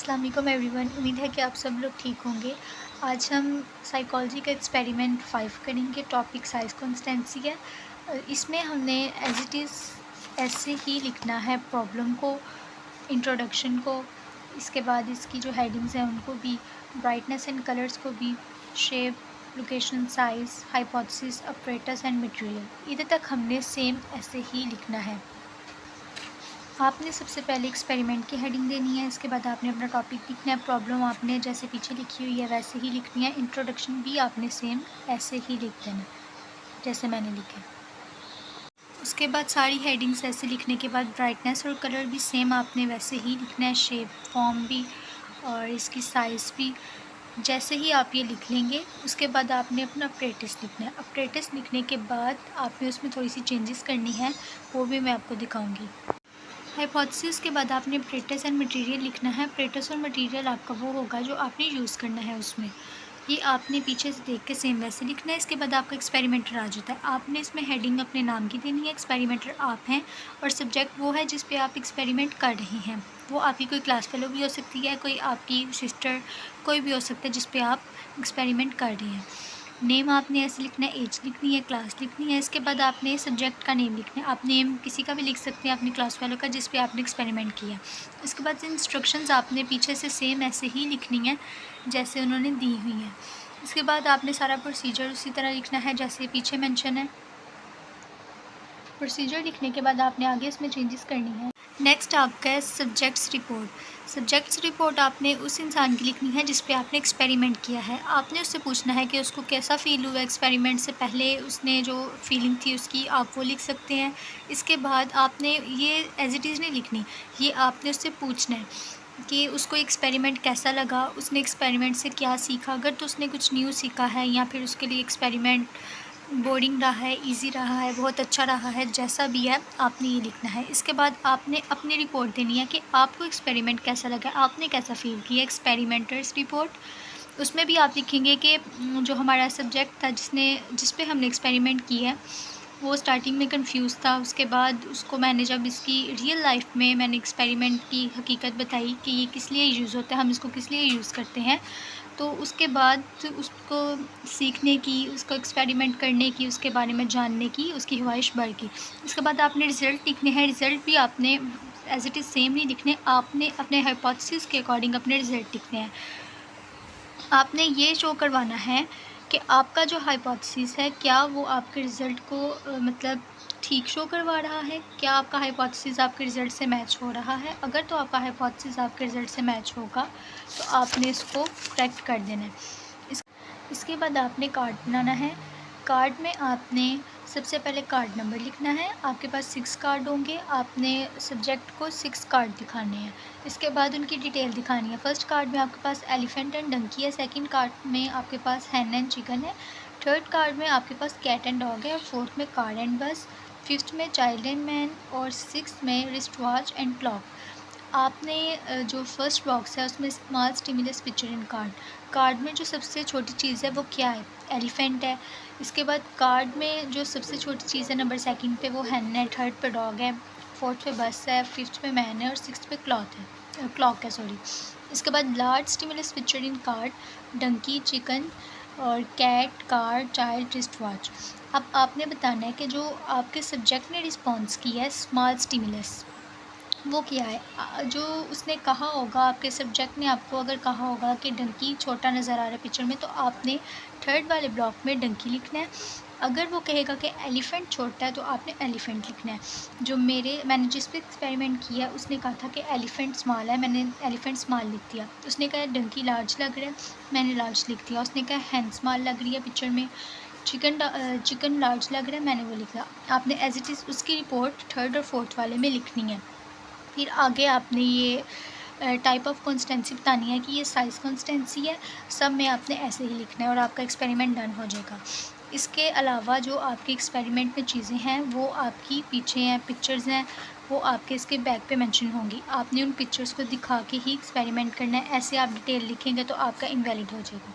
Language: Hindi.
अस्सलाम वालेकुम एवरीवन। उम्मीद है कि आप सब लोग ठीक होंगे। आज हम साइकोलॉजी का एक्सपेरिमेंट 5 करेंगे। टॉपिक साइज कॉन्स्टेंसी है। इसमें हमने एज इट इज़ ऐसे ही लिखना है प्रॉब्लम को, इंट्रोडक्शन को, इसके बाद इसकी जो हेडिंग्स हैं उनको भी, ब्राइटनेस एंड कलर्स को भी, shape, location, size, hypothesis, operators and material. इधर तक हमने सेम ऐसे ही लिखना है। आपने सबसे पहले एक्सपेरिमेंट की हेडिंग देनी है, इसके बाद आपने अपना टॉपिक लिखना है। प्रॉब्लम आपने जैसे पीछे लिखी हुई है वैसे ही लिखनी है। इंट्रोडक्शन भी आपने सेम ऐसे ही लिख देना जैसे मैंने लिखा है। उसके बाद सारी हेडिंग्स ऐसे लिखने के बाद ब्राइटनेस और कलर भी सेम आपने वैसे ही लिखना है। शेप, फॉर्म भी और इसकी साइज़ भी जैसे ही आप ये लिख लेंगे, उसके बाद आपने अपना ऑपरेटर्स लिखना है। ऑपरेटर्स लिखने के बाद आपने उसमें थोड़ी सी चेंजेस करनी है, वो भी मैं आपको दिखाऊंगी। हाइपोथेसिस के बाद आपने ऑपरेटर्स एंड मटेरियल लिखना है। ऑपरेटर्स और मटेरियल आपका वो होगा जो आपने यूज़ करना है उसमें। ये आपने पीछे से देख के सेम वैसे लिखना है। इसके बाद आपका एक्सपेरिमेंटर आ जाता है। आपने इसमें हेडिंग अपने नाम की देनी है। एक्सपेरिमेंटर आप हैं और सब्जेक्ट वो है जिस पे आप एक्सपेरिमेंट कर रहे हैं। वो आपकी कोई क्लास फेलो भी हो सकती है, कोई आपकी सिस्टर, कोई भी हो सकता है जिस पे आप एक्सपेरिमेंट कर रहे हैं। नेम आपने ऐसे लिखना है, एज लिखनी है, क्लास लिखनी है। इसके बाद आपने सब्जेक्ट का नेम लिखना है। आप नेम किसी का भी लिख सकते हैं अपनी क्लास वालों का जिस पे आपने एक्सपेरिमेंट किया। इसके बाद इंस्ट्रक्शंस आपने पीछे से सेम ऐसे ही लिखनी है जैसे उन्होंने दी हुई हैं। इसके बाद आपने सारा प्रोसीजर उसी तरह लिखना है जैसे पीछे मेंशन है। प्रोसीजर लिखने के बाद आपने आगे इसमें चेंजेस करनी है। नेक्स्ट आपका है सब्जेक्ट्स रिपोर्ट। सब्जेक्ट्स रिपोर्ट आपने उस इंसान की लिखनी है जिस पे आपने एक्सपेरिमेंट किया है। आपने उससे पूछना है कि उसको कैसा फ़ील हुआ एक्सपेरिमेंट से पहले, उसने जो फीलिंग थी उसकी, आप वो लिख सकते हैं। इसके बाद आपने ये एज इट इज़ नहीं लिखनी, ये आपने उससे पूछना है कि उसको एक्सपेरिमेंट कैसा लगा, उसने एक्सपेरिमेंट से क्या सीखा। अगर तो उसने कुछ न्यू सीखा है या फिर उसके लिए एक्सपेरिमेंट बोरिंग रहा है, इजी रहा है, बहुत अच्छा रहा है, जैसा भी है आपने ये लिखना है। इसके बाद आपने अपनी रिपोर्ट देनी है कि आपको एक्सपेरिमेंट कैसा लगा, आपने कैसा फ़ील किया। एक्सपेरिमेंटर्स रिपोर्ट, उसमें भी आप लिखेंगे कि जो हमारा सब्जेक्ट था जिस पे हमने एक्सपेरिमेंट किया है वो स्टार्टिंग में कंफ्यूज था। उसके बाद उसको मैंने जब इसकी रियल लाइफ में मैंने एक्सपेरिमेंट की हकीकत बताई कि ये किस लिए यूज़ होता है, हम इसको किस लिए यूज़ करते हैं, तो उसके बाद उसको सीखने की, उसको एक्सपेरिमेंट करने की, उसके बारे में जानने की उसकी ख्वाहिश बढ़ गई। इसके बाद आपने रिज़ल्ट लिखने हैं। रिज़ल्ट भी आपने एज इट इज़ सेम नहीं लिखने, आपने अपने हाइपोथेसिस के अकॉर्डिंग अपने रिज़ल्ट लिखने हैं। आपने ये शो करवाना है कि आपका जो हाइपोथेसिस है क्या वो आपके रिज़ल्ट को मतलब ठीक शो करवा रहा है, क्या आपका हाइपोथेसिस आपके रिज़ल्ट से मैच हो रहा है। अगर तो आपका हाइपोथेसिस आपके रिज़ल्ट से मैच होगा तो आपने इसको करेक्ट कर देना है। इसके बाद आपने कार्ड बनाना है। कार्ड में आपने सबसे पहले कार्ड नंबर लिखना है। आपके पास 6 कार्ड होंगे, आपने सब्जेक्ट को 6 कार्ड दिखाने हैं। इसके बाद उनकी डिटेल दिखानी है। फर्स्ट कार्ड में आपके पास एलिफेंट एंड डंकी है, सेकंड कार्ड में आपके पास हैन एंड चिकन है, थर्ड कार्ड में आपके पास कैट एंड डॉग है, और फोर्थ में कार एंड बस, फिफ्थ में चाइल्ड एंड मैन, और सिक्स्थ में रिस्ट वॉच एंड क्लॉक। आपने जो फर्स्ट बॉक्स है उसमें small stimulus picture in card, card में जो सबसे छोटी चीज़ है वो क्या है, एलिफेंट है। इसके बाद कार्ड में जो सबसे छोटी चीज़ है नंबर सेकंड पे वो हैन है, थर्ड पे डॉग है, फोर्थ पे बस है, फिफ्थ पे मैन है, और सिक्स्थ पे क्लॉक है सॉरी। इसके बाद large stimulus picture in card, donkey, chicken और cat, car, child, wrist watch. अब आपने बताना है कि जो आपके सब्जेक्ट ने रिस्पॉन्स किया है स्मॉल स्टिमुलस, वो किया है। जो उसने कहा होगा, आपके सब्जेक्ट ने आपको अगर कहा होगा कि डंकी छोटा नज़र आ रहा है पिक्चर में, तो आपने थर्ड वाले ब्लॉक में डंकी लिखना है। अगर वो कहेगा कि एलिफेंट छोटा है तो आपने एलिफेंट लिखना है। जो मैंने जिस पे एक्सपेरिमेंट किया उसने कहा था कि एलिफेंट स्मॉल है, मैंने एलिफेंट स्मॉल लिख दिया। उसने कहा डंकी लार्ज लग रहा है, मैंने लार्ज लिख दिया। उसने कहा हैन स्मॉल लग रही है पिक्चर में, चिकन लार्ज लग रहा है, मैंने वो लिखा। आपने एज इट इज़ उसकी रिपोर्ट थर्ड और फोर्थ वाले में लिखनी है। फिर आगे आपने ये टाइप ऑफ कॉन्स्टेंसी बतानी है कि ये साइज़ कॉन्स्टेंसी है, सब में आपने ऐसे ही लिखना है और आपका एक्सपेरिमेंट डन हो जाएगा। इसके अलावा जो आपके एक्सपेरिमेंट में चीज़ें हैं वो आपकी पीछे हैं, पिक्चर्स हैं, वो आपके इसके बैक पे मेंशन होंगी। आपने उन पिक्चर्स को दिखा के ही एक्सपेरिमेंट करना है। ऐसे आप डिटेल लिखेंगे तो आपका इनवैलिड हो जाएगा।